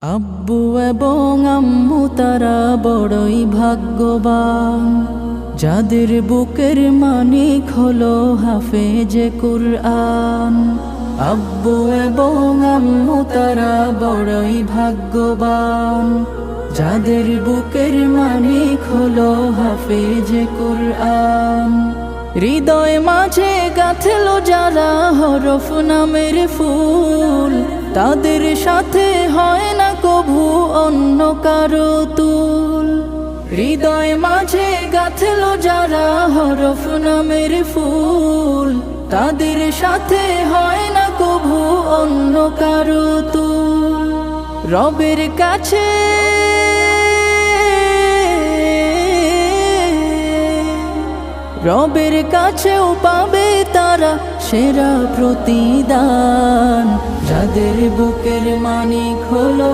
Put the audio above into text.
আব্বু এবং আম্মু তারা বড়ই ভাগ্যবান, যাদের বুকের মানিক হলো হাফেজে কুরআন। আব্বু এবং আম্মু তারা বড়ই ভাগ্যবান, যাদের বুকের মানিক হলো হাফেজে কুরআন। হৃদয় মাঝে গাঁথলো যারা হরফ নামের ফুল, তাদের সাথে হয় না কভু অন্য কারো তুল। হৃদয় মাঝে গাঁথলো যারা হরফ নামের ফুল, তাদের সাথে হয় না কভু অন্য কারো তুল। রবের কাছে রবের কাছেও পাবে তারা সেরা প্রতিদান, যাদের বুকের মানিক হলো